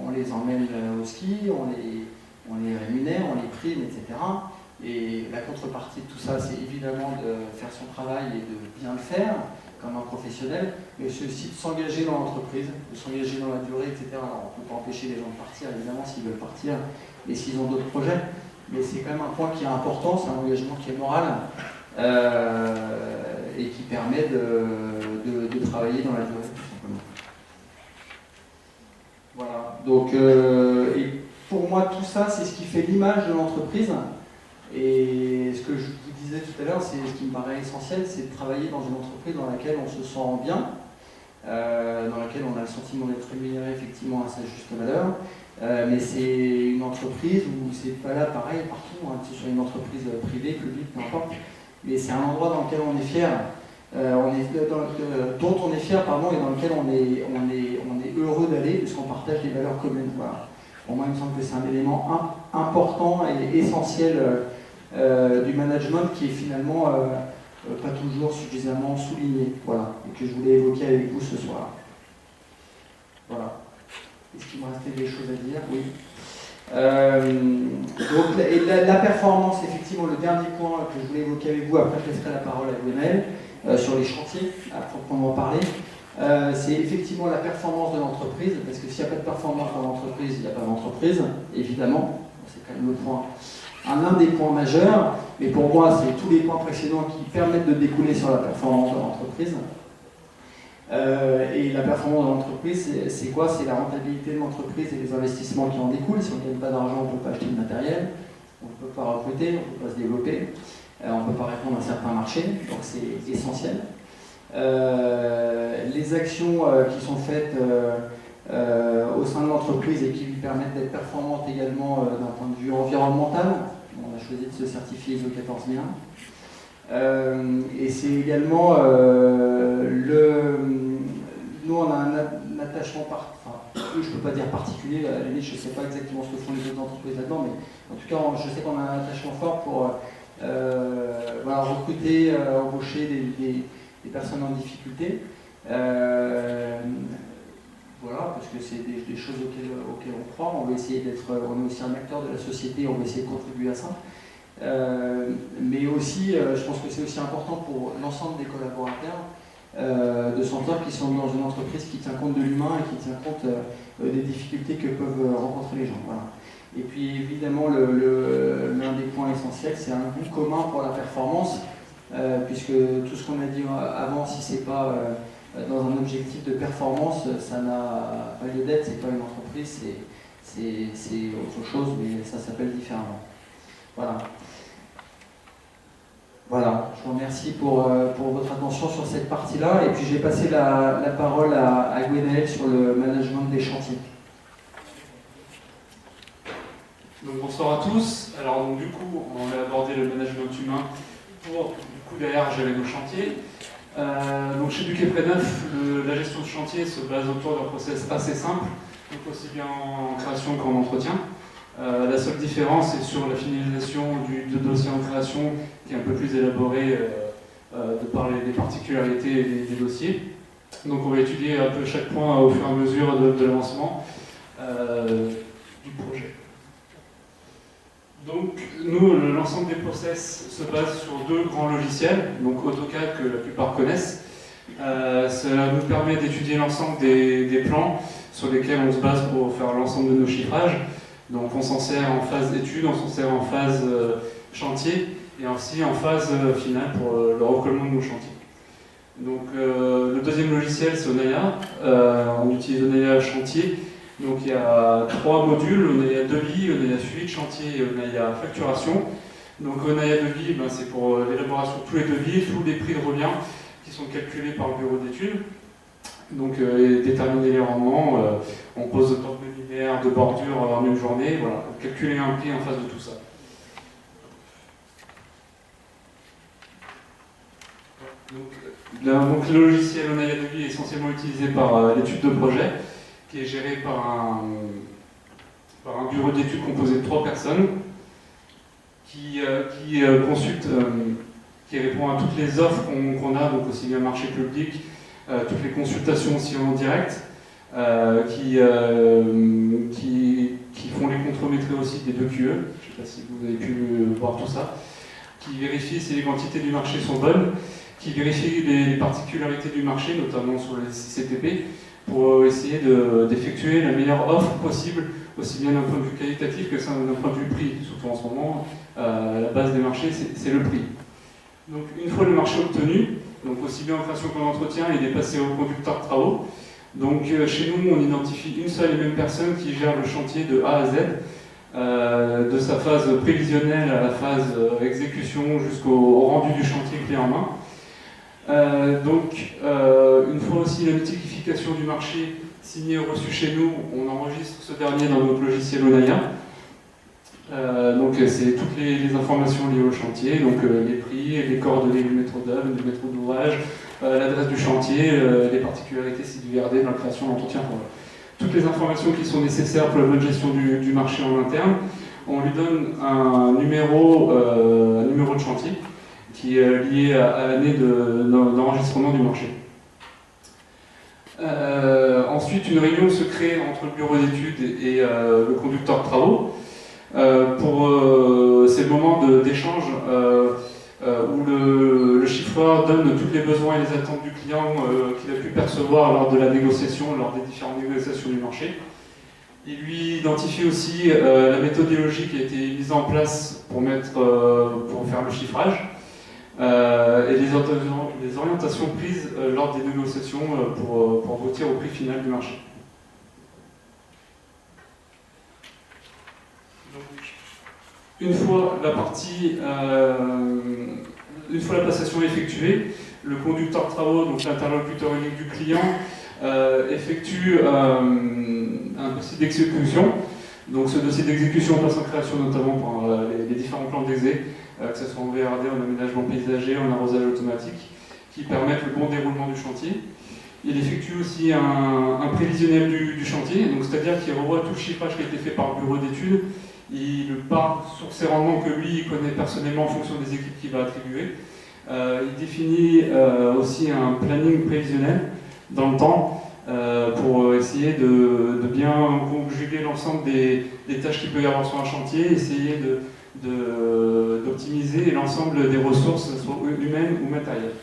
on les emmène au ski, on les rémunère, on les prime, etc. Et la contrepartie de tout ça, c'est évidemment de faire son travail et de bien le faire, comme un professionnel, mais c'est aussi de s'engager dans l'entreprise, de s'engager dans la durée, etc. Alors, on ne peut pas empêcher les gens de partir, évidemment, s'ils veulent partir et s'ils ont d'autres projets, mais c'est quand même un point qui est important, c'est un engagement qui est moral et qui permet de travailler dans la durée, tout simplement. Voilà, donc, et pour moi, tout ça, c'est ce qui fait l'image de l'entreprise. Et ce que je vous disais tout à l'heure, c'est ce qui me paraît essentiel, c'est de travailler dans une entreprise dans laquelle on se sent bien, dans laquelle on a le sentiment d'être rémunéré effectivement à sa juste valeur, mais c'est une entreprise où c'est pas là pareil partout, hein, que ce soit une entreprise privée, publique, peu importe, mais c'est un endroit dans lequel on est fier, dont on est fier, pardon, et dans lequel on est heureux d'aller parce qu'on partage des valeurs communes. Voilà. Pour moi, il me semble que c'est un élément important et essentiel du management qui est finalement pas toujours suffisamment souligné, voilà, et que je voulais évoquer avec vous ce soir. Voilà. Est-ce qu'il me restait des choses à dire? Oui. Donc la performance, effectivement, le dernier point que je voulais évoquer avec vous, après je laisserai la parole à Gwenaëlle, sur les chantiers, à proprement parler, c'est effectivement la performance de l'entreprise, parce que s'il n'y a pas de performance dans l'entreprise, il n'y a pas d'entreprise, évidemment, c'est quand même le point, l'un des points majeurs, mais pour moi c'est tous les points précédents qui permettent de découler sur la performance de l'entreprise. Et la performance de l'entreprise, c'est quoi? C'est la rentabilité de l'entreprise et les investissements qui en découlent. Si on ne gagne pas d'argent, on ne peut pas acheter de matériel, on ne peut pas recruter, on ne peut pas se développer, on ne peut pas répondre à certains marchés, donc c'est essentiel. Les actions qui sont faites au sein de l'entreprise et qui lui permettent d'être performantes également d'un point de vue environnemental. On a choisi de se certifier ISO 14001. Et c'est également nous on a un attachement je ne peux pas dire particulier, à la limite je ne sais pas exactement ce que font les autres entreprises là-dedans, mais en tout cas je sais qu'on a un attachement fort pour recruter, embaucher des personnes en difficulté. Voilà, parce que c'est des choses auxquelles on croit. On est aussi un acteur de la société, on va essayer de contribuer à ça. Mais aussi, je pense que c'est aussi important pour l'ensemble des collaborateurs de sentir qu'ils sont dans une entreprise qui tient compte de l'humain et qui tient compte des difficultés que peuvent rencontrer les gens. Voilà. Et puis évidemment, l'un des points essentiels, c'est un but commun pour la performance, puisque tout ce qu'on a dit avant, si c'est pas dans un objectif de performance, ça n'a pas lieu d'être, c'est pas une entreprise, c'est autre chose, mais ça s'appelle différemment. Voilà. Voilà, je vous remercie pour votre attention sur cette partie-là, et puis j'ai passé la parole à Gwenaëlle sur le management des chantiers. Donc bonsoir à tous. Alors donc, du coup, on va aborder le management humain pour du coup derrière gérer nos chantiers. Donc chez Duquet Près Neuf, la gestion de chantier se base autour d'un process assez simple, donc aussi bien en création qu'en entretien. La seule différence est sur la finalisation du dossier en création qui est un peu plus élaboré de par les particularités des dossiers. Donc on va étudier un peu chaque point au fur et à mesure de l'avancement du projet. Donc nous, l'ensemble des process se base sur deux grands logiciels, donc AutoCAD que la plupart connaissent. Cela nous permet d'étudier l'ensemble des plans sur lesquels on se base pour faire l'ensemble de nos chiffrages. Donc on s'en sert en phase d'étude, on s'en sert en phase chantier et aussi en phase finale pour le recollement de nos chantiers. Donc le deuxième logiciel c'est Onaya, on utilise Onaya Chantier. Donc il y a trois modules, Onaya Devis, Onaya Suite Chantier et Onaya Facturation. Donc Onaya Devis, c'est pour l'élaboration de tous les devis, tous les prix de revient qui sont calculés par le bureau d'études. Donc déterminer les rendements, on pose autant de linéaires de bordure en une journée, voilà, calculer un prix en face de tout ça. Donc le logiciel Onaya Devis est essentiellement utilisé par l'étude de projet, qui est géré par un bureau d'études composé de 3 personnes qui consulte, qui répond à toutes les offres qu'on a, donc aussi bien marché public, toutes les consultations aussi en direct, qui font les contrômétrés aussi des 2 QE, je ne sais pas si vous avez pu voir tout ça, qui vérifient si les quantités du marché sont bonnes, qui vérifient les particularités du marché, notamment sur les CTP, pour essayer d'effectuer la meilleure offre possible, aussi bien d'un point de vue qualitatif que d'un point de vue prix. Surtout en ce moment, la base des marchés, c'est le prix. Donc une fois le marché obtenu, donc aussi bien en création qu'en entretien, il est passé au conducteur de travaux. Donc chez nous, on identifie une seule et même personne qui gère le chantier de A à Z, de sa phase prévisionnelle à la phase exécution jusqu'au rendu du chantier clé en main. Une fois aussi la notification du marché signé ou reçu chez nous, on enregistre ce dernier dans notre logiciel Onaya. Donc c'est toutes les informations liées au chantier, donc les prix, les coordonnées du maître d'œuvre, du maître d'ouvrage, l'adresse du chantier, les particularités si du VRD dans la création, l'entretien, toutes les informations qui sont nécessaires pour la bonne gestion du marché en interne. On lui donne un numéro de chantier qui est lié à l'année d'enregistrement du marché. Ensuite, une réunion se crée entre le bureau d'études et le conducteur de travaux. C'est le moment d'échange où le chiffreur donne tous les besoins et les attentes du client qu'il a pu percevoir lors de la négociation, lors des différentes négociations du marché. Il lui identifie aussi la méthodologie qui a été mise en place pour faire le chiffrage et les orientations prises lors des négociations pour aboutir au prix final du marché. Une fois la passation effectuée, le conducteur de travaux, donc l'interlocuteur unique du client, effectue un dossier d'exécution. Donc ce dossier d'exécution passe en création notamment par les différents plans d'exé, que ce soit en VRD, en aménagement paysager, en arrosage automatique, qui permettent le bon déroulement du chantier. Il effectue aussi un prévisionnel du chantier, donc c'est-à-dire qu'il revoit tout le chiffrage qui a été fait par le bureau d'études. Il part sur ses rendements que lui il connaît personnellement en fonction des équipes qu'il va attribuer. Il définit aussi un planning prévisionnel dans le temps pour essayer de bien conjuguer l'ensemble des tâches qu'il peut y avoir sur un chantier, essayer d'optimiser l'ensemble des ressources, soit humaines ou matérielles.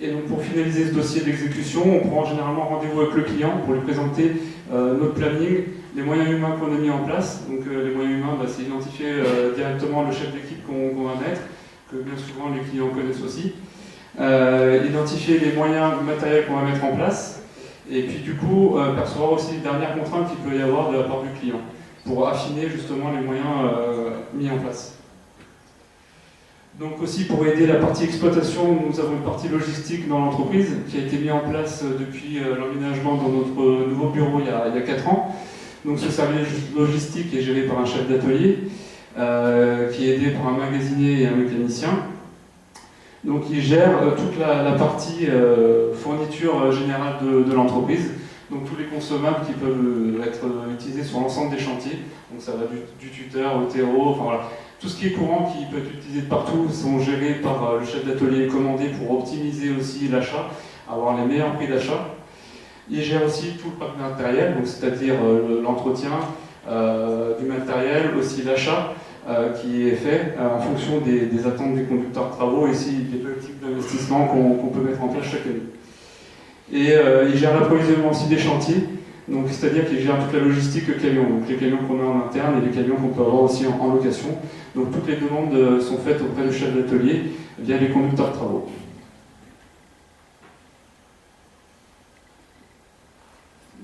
Et donc pour finaliser ce dossier d'exécution, on prend généralement rendez-vous avec le client pour lui présenter notre planning, les moyens humains qu'on a mis en place. Donc les moyens humains, c'est identifier directement le chef d'équipe qu'on va mettre, que bien souvent les clients connaissent aussi. Identifier les moyens matériels qu'on va mettre en place, et puis du coup percevoir aussi les dernières contraintes qu'il peut y avoir de la part du client, pour affiner justement les moyens mis en place. Donc aussi pour aider la partie exploitation, nous avons une partie logistique dans l'entreprise qui a été mise en place depuis l'emménagement dans notre nouveau bureau il y a 4 ans. Donc ce service logistique est géré par un chef d'atelier qui est aidé par un magasinier et un mécanicien. Donc il gère toute la partie fourniture générale de l'entreprise, donc tous les consommables qui peuvent être utilisés sur l'ensemble des chantiers. Donc ça va du tuteur au terreau, enfin voilà. Tout ce qui est courant, qui peut être utilisé de partout, sont gérés par le chef d'atelier commandé pour optimiser aussi l'achat, avoir les meilleurs prix d'achat. Il gère aussi tout le parc matériel, c'est-à-dire l'entretien du matériel, aussi l'achat qui est fait en fonction des attentes des conducteurs de travaux et aussi des politiques d'investissement qu'on peut mettre en place chaque année. Et il gère l'approvisionnement aussi des chantiers. Donc, c'est-à-dire qu'il gère toute la logistique camion, donc les camions qu'on a en interne et les camions qu'on peut avoir aussi en location. Donc toutes les demandes sont faites auprès du chef d'atelier via les conducteurs de travaux.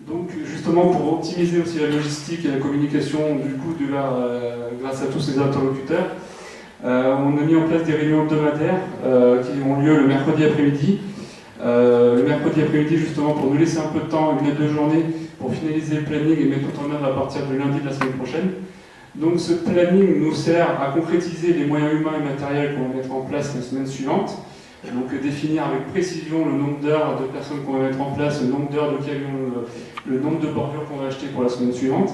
Donc justement pour optimiser aussi la logistique et la communication du coup grâce à tous ces interlocuteurs, on a mis en place des réunions hebdomadaires qui ont lieu le mercredi après-midi. Le mercredi après-midi justement pour nous laisser un peu de temps, 1 à 2 journées, pour finaliser le planning et mettre tout en œuvre à partir du lundi de la semaine prochaine. Donc ce planning nous sert à concrétiser les moyens humains et matériels qu'on va mettre en place la semaine suivante. Donc définir avec précision le nombre d'heures de personnes qu'on va mettre en place, le nombre d'heures de camions, le nombre de bordures qu'on va acheter pour la semaine suivante.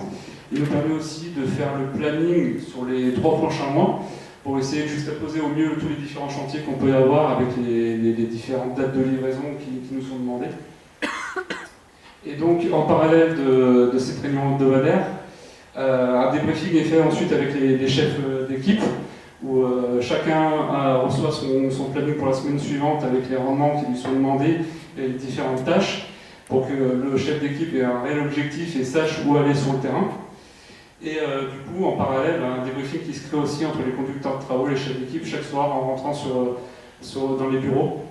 Il nous permet aussi de faire le planning sur les 3 prochains mois pour essayer de juxtaposer au mieux tous les différents chantiers qu'on peut y avoir avec les différentes dates de livraison qui nous sont demandées. Et donc, en parallèle de cette réunion hebdomadaire, un débriefing est fait ensuite avec les chefs d'équipe, où chacun reçoit son planning pour la semaine suivante avec les rendements qui lui sont demandés et les différentes tâches, pour que le chef d'équipe ait un réel objectif et sache où aller sur le terrain. Et du coup, en parallèle, un débriefing qui se crée aussi entre les conducteurs de travaux et les chefs d'équipe chaque soir en rentrant dans les bureaux,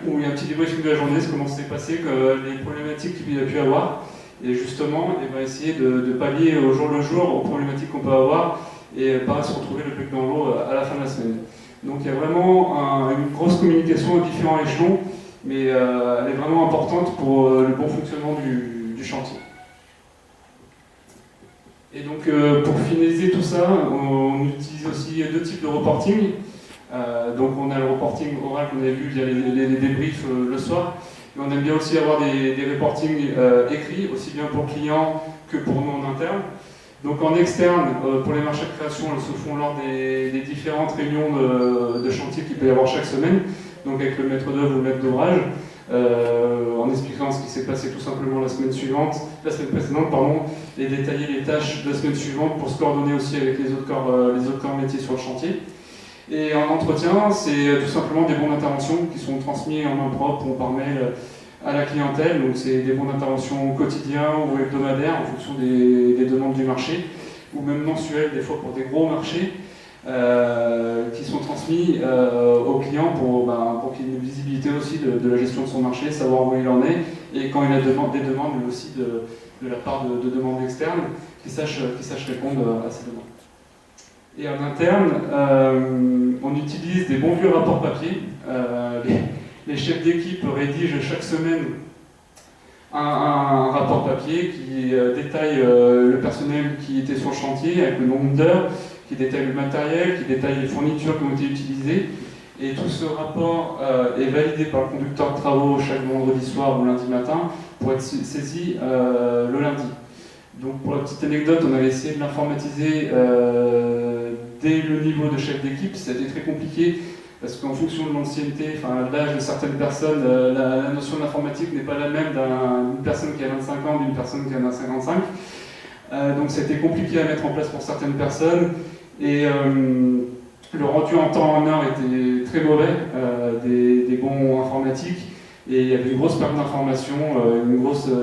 où il y a un petit débriefing de la journée, c'est comment s'est passé, les problématiques qu'il y a pu avoir, et justement, on va essayer de pallier au jour le jour aux problématiques qu'on peut avoir, et pas se retrouver le bec dans l'eau à la fin de la semaine. Donc il y a vraiment une grosse communication aux différents échelons mais elle est vraiment importante pour le bon fonctionnement du chantier. Et donc pour finaliser tout ça, on utilise aussi deux types de reporting. Donc on a le reporting oral qu'on avait vu via les débriefs le soir, et on aime bien aussi avoir des reportings écrits, aussi bien pour le client que pour nous en interne. Donc en externe, pour les marchés de création, elles se font lors des différentes réunions de chantier qu'il peut y avoir chaque semaine, donc avec le maître d'œuvre ou le maître d'ouvrage, en expliquant ce qui s'est passé tout simplement la semaine précédente, et détailler les tâches de la semaine suivante pour se coordonner aussi avec les autres corps métiers sur le chantier. Et en entretien, c'est tout simplement des bons d'intervention qui sont transmis en main propre ou par mail à la clientèle. Donc c'est des bons d'intervention quotidiens ou hebdomadaires en fonction des demandes du marché, ou même mensuels des fois pour des gros marchés, qui sont transmis aux clients pour qu'il y ait une visibilité aussi de la gestion de son marché, savoir où il en est, et quand il a des demandes, mais aussi de la part de demandes externes, qui sachent répondre à ces demandes. Et en interne, on utilise des bons vieux rapports papier. Les chefs d'équipe rédigent chaque semaine un rapport papier qui détaille le personnel qui était sur le chantier avec le nombre d'heures, qui détaille le matériel, qui détaille les fournitures qui ont été utilisées. Et tout ce rapport est validé par le conducteur de travaux chaque vendredi soir ou lundi matin pour être saisi le lundi. Donc pour la petite anecdote, on avait essayé de l'informatiser dès le niveau de chef d'équipe. C'était très compliqué parce qu'en fonction de l'ancienneté, de l'âge de certaines personnes, la notion de l'informatique n'est pas la même d'une personne qui a 25 ans d'une personne qui en a 55. Donc c'était compliqué à mettre en place pour certaines personnes, et le rendu en temps en heure était très mauvais des bons informatiques, et il y avait une grosse perte d'information,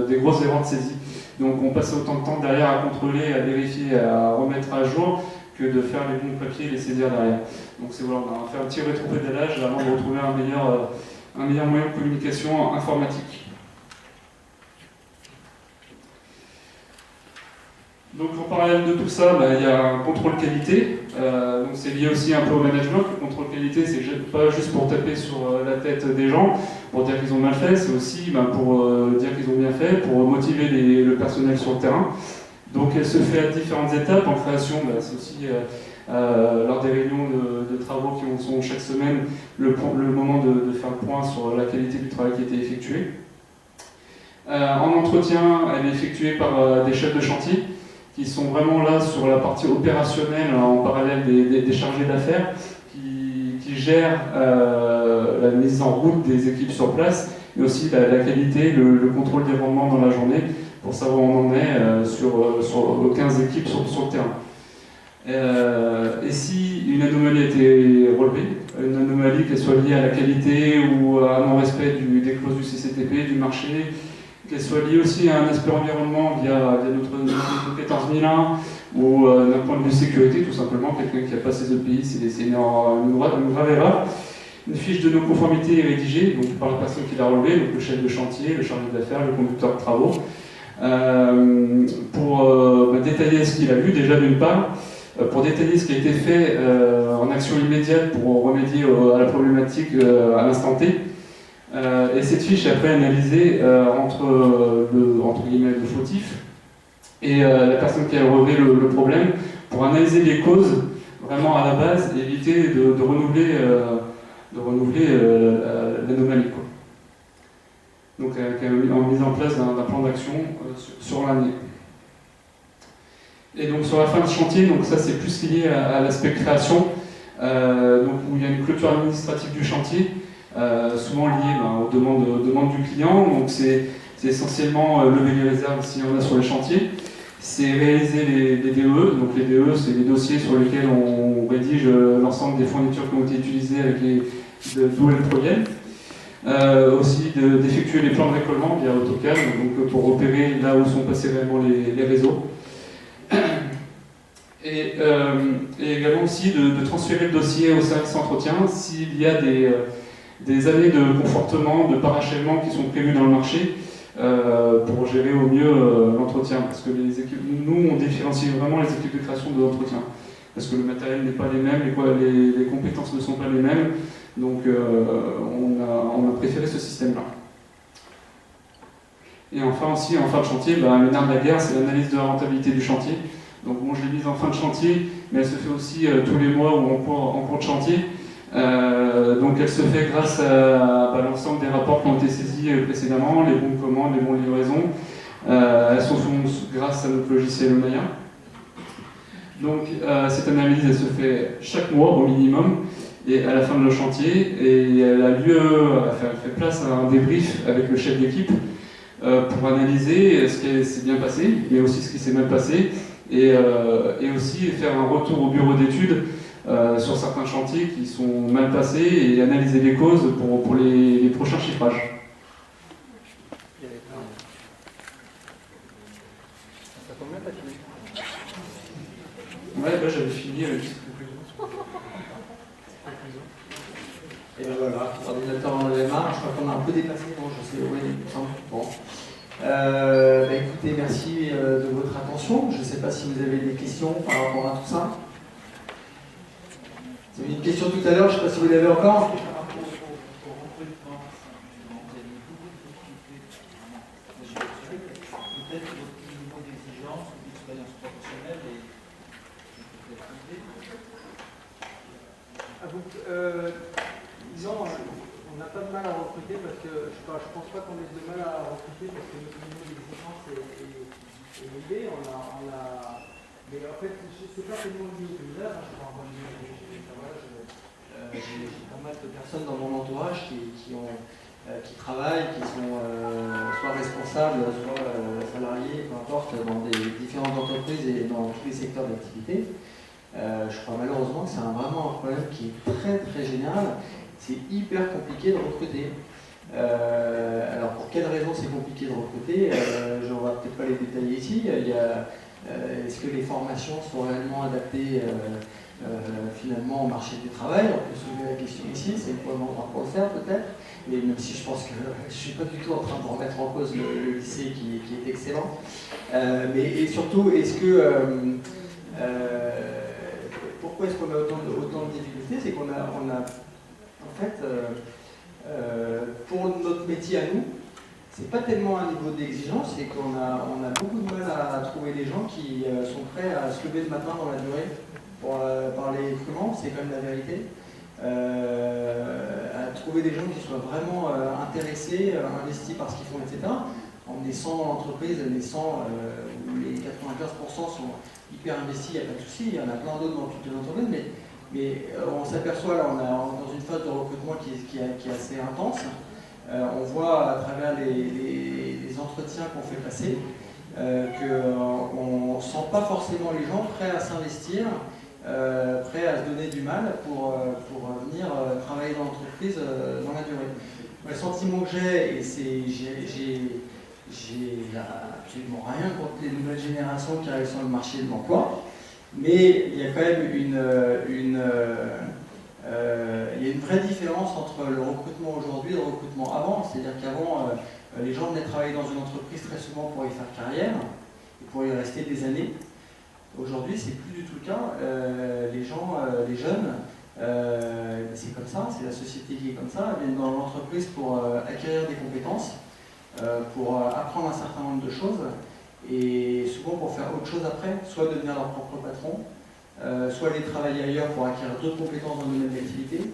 des grosses erreurs de saisie. Donc on passait autant de temps derrière à contrôler, à vérifier, à remettre à jour, que de faire les bons papiers et les saisir derrière. Donc c'est voilà, on a fait un petit rétropédalage avant de retrouver un meilleur moyen de communication informatique. Donc en parallèle de tout ça, il y a un contrôle qualité. Donc c'est lié aussi un peu au management. Le contrôle qualité, c'est pas juste pour taper sur la tête des gens, pour dire qu'ils ont mal fait, c'est aussi pour dire qu'ils ont bien fait, pour motiver le personnel sur le terrain. Donc elle se fait à différentes étapes. En création, c'est aussi lors des réunions de travaux qui sont chaque semaine le moment de faire le point sur la qualité du travail qui a été effectué. En entretien, elle est effectuée par des chefs de chantier qui sont vraiment là sur la partie opérationnelle en parallèle des chargés d'affaires, qui gèrent la mise en route des équipes sur place, mais aussi la qualité, le contrôle des rendements dans la journée, pour savoir où on en est sur 15 équipes sur le terrain. Et si une anomalie a été relevée, une anomalie qu'elle soit liée à la qualité ou à un non-respect des clauses du CCTP, du marché, qu'elle soit liée aussi à un aspect environnement via notre 14001 ou d'un point de vue sécurité, tout simplement, quelqu'un qui n'a pas ses EPI, c'est une grave erreur. Une fiche de non-conformité est rédigée donc, par la personne qui l'a relevée, donc le chef de chantier, le chargé d'affaires, le conducteur de travaux, pour détailler ce qu'il a vu, déjà d'une part, pour détailler ce qui a été fait en action immédiate pour remédier à la problématique à l'instant T. Et cette fiche est après analysée entre guillemets le fautif et la personne qui a relevé le problème pour analyser les causes vraiment à la base et éviter de renouveler l'anomalie. Donc en mise en place d'un plan d'action sur l'année. Et donc sur la fin de chantier, donc ça c'est plus lié à l'aspect création, donc où il y a une clôture administrative du chantier, souvent liée aux demandes du client. Donc c'est essentiellement lever les réserves s'il y en a sur les chantiers. C'est réaliser les DE, donc les DE c'est les dossiers sur lesquels on rédige l'ensemble des fournitures qui ont été utilisées avec d'où elles proviennent. Aussi d'effectuer les plans de récollement via AutoCAD, donc pour repérer là où sont passés réellement les réseaux. Et également aussi de transférer le dossier au service entretien s'il y a des années de confortement, de parachèvement qui sont prévues dans le marché pour gérer au mieux l'entretien. Parce que nous, on différencie vraiment les équipes de création de l'entretien. Parce que le matériel n'est pas les mêmes, les compétences ne sont pas les mêmes. Donc on a préféré ce système-là. Et enfin aussi, en fin de chantier, le nerf de la guerre, c'est l'analyse de la rentabilité du chantier. Donc bon, je l'ai mise en fin de chantier, mais elle se fait aussi tous les mois ou en cours de chantier. Donc elle se fait grâce à l'ensemble des rapports qui ont été saisis précédemment, les bons de commande, les bons de livraison. Elles sont grâce à notre logiciel Omaya. Donc cette analyse, elle se fait chaque mois au minimum, et à la fin de le chantier, et elle fait place à un débrief avec le chef d'équipe pour analyser ce qui s'est bien passé, mais aussi ce qui s'est mal passé, et aussi faire un retour au bureau d'études sur certains chantiers qui sont mal passés et analyser les causes pour les prochains chiffrages. Ouais, j'avais fini avec cette conclusion. Et ben voilà, l'ordinateur en démarre, je crois qu'on a un peu dépassé, bon, je sais, oui, il me semble. Bon. Écoutez, merci de votre attention. Je ne sais pas si vous avez des questions par rapport à tout ça. Vous avez une question tout à l'heure, je ne sais pas si vous l'avez encore. Disons, on n'a pas de mal à recruter parce que je pense pas qu'on ait de mal à recruter parce que notre niveau d'exigence est élevé. Mais en fait, c'est pas tellement lié au paysage. J'ai pas mal de personnes dans mon entourage qui travaillent, qui sont soit responsables, soit salariés, peu importe, dans des différentes entreprises et dans tous les secteurs d'activité. Je crois malheureusement que c'est vraiment un problème qui est très très général. C'est hyper compliqué de recruter. Alors pour quelles raisons c'est compliqué de recruter, je ne vais peut-être pas les détailler ici. Est-ce que les formations sont réellement adaptées finalement au marché du travail? On peut soulever la question ici, c'est le point d'endroit pour le faire peut-être. Mais même si je pense que je ne suis pas du tout en train de remettre en cause le lycée qui est excellent. Et surtout, est-ce que pourquoi est-ce qu'on a autant de difficultés? C'est qu'on a en fait, pour notre métier à nous, c'est pas tellement un niveau d'exigence, c'est qu'on a beaucoup de mal à trouver des gens qui sont prêts à se lever le matin dans la durée pour parler crûment, c'est quand même la vérité. À trouver des gens qui soient vraiment intéressés, investis par ce qu'ils font, etc. On est 100 dans l'entreprise, les 100 où les 95% sont hyper investis, il n'y a pas de souci, il y en a plein d'autres dans toutes les entreprises, mais on s'aperçoit, là, on est dans une phase de recrutement qui est assez intense. On voit à travers les entretiens qu'on fait passer qu'on ne sent pas forcément les gens prêts à s'investir, prêts à se donner du mal pour venir travailler dans l'entreprise dans la durée. Le sentiment que j'ai, et j'ai absolument rien contre les nouvelles générations qui arrivent sur le marché de l'emploi, mais il y a quand même il y a une vraie différence entre le recrutement aujourd'hui et le recrutement avant. C'est-à-dire qu'avant, les gens venaient travailler dans une entreprise très souvent pour y faire carrière et pour y rester des années. Aujourd'hui, c'est plus du tout le cas. Les jeunes, c'est comme ça, c'est la société qui est comme ça, ils viennent dans l'entreprise pour acquérir des compétences, pour apprendre un certain nombre de choses, et souvent pour faire autre chose après, soit devenir leur propre patron, soit aller travailler ailleurs pour acquérir d'autres compétences dans le domaine d'activité,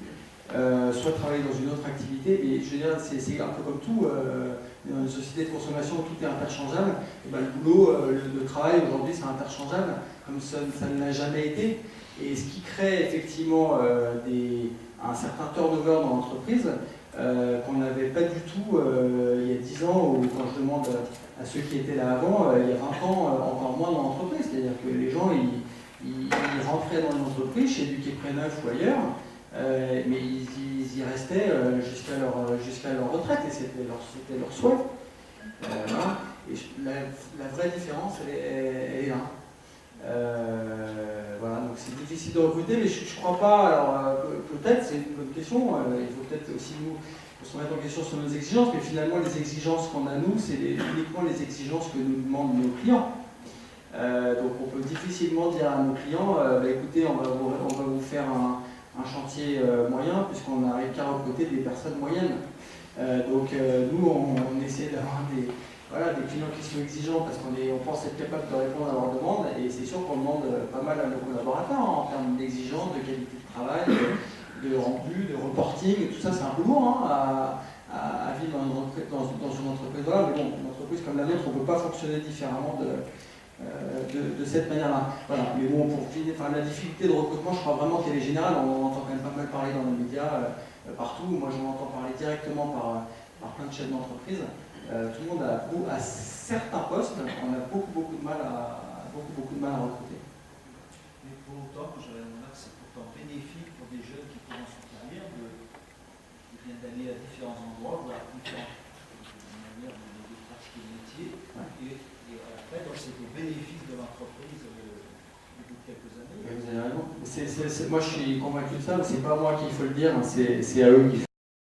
soit travailler dans une autre activité. Mais je veux dire, c'est un peu comme tout, dans une société de consommation où tout est interchangeable, et ben, le boulot, le travail aujourd'hui c'est interchangeable, comme ça ne l'a jamais été. Et ce qui crée effectivement un certain turnover dans l'entreprise, qu'on n'avait pas du tout il y a 10 ans, ou quand je demande à ceux qui étaient là avant, il y a 20 ans, encore moins dans l'entreprise. C'est-à-dire que les gens, ils rentraient dans l'entreprise, chez Duquet Préneuf ou ailleurs, mais ils y restaient jusqu'à leur retraite, et c'était leur souhait. Voilà. Et la vraie différence, elle est là. Voilà, donc c'est difficile de recruter, mais je crois pas. Alors peut-être, c'est une bonne question. Il faut peut-être aussi nous se remettre en question sur nos exigences, mais finalement les exigences qu'on a nous, c'est uniquement les exigences que nous demandent nos clients. Donc on peut difficilement dire à nos clients, écoutez, on va vous faire un chantier moyen, puisqu'on n'arrive qu'à recruter des personnes moyennes. Nous, on essaie d'avoir des clients qui sont exigeants parce qu'on pense être capable de répondre à leurs demandes, et c'est sûr qu'on demande pas mal à nos collaborateurs en termes d'exigence, de qualité de travail, de rendu, de reporting. Tout ça, c'est un peu lourd à vivre dans une entreprise. Voilà, mais bon, une entreprise comme la nôtre, on ne peut pas fonctionner différemment de cette manière-là. Voilà. Mais bon, pour finir, la difficulté de recrutement, je crois vraiment qu'elle est générale. On entend quand même pas mal parler dans les médias, partout. Moi, j'en entends parler directement par plein de chefs d'entreprise. Tout le monde à certains postes, on a beaucoup de mal à recruter. Mais pour autant, j'aurais remarqué que c'est pourtant bénéfique pour des jeunes qui commencent leur carrière d'aller à différents endroits, voir différentes manières de pratiquer le métier. Ouais. Et après, c'est au bénéfice de l'entreprise au bout de quelques années. Vous avez raison. Moi, je suis convaincu de ça, mais c'est pas moi qu'il faut le dire, c'est à eux qu'il faut.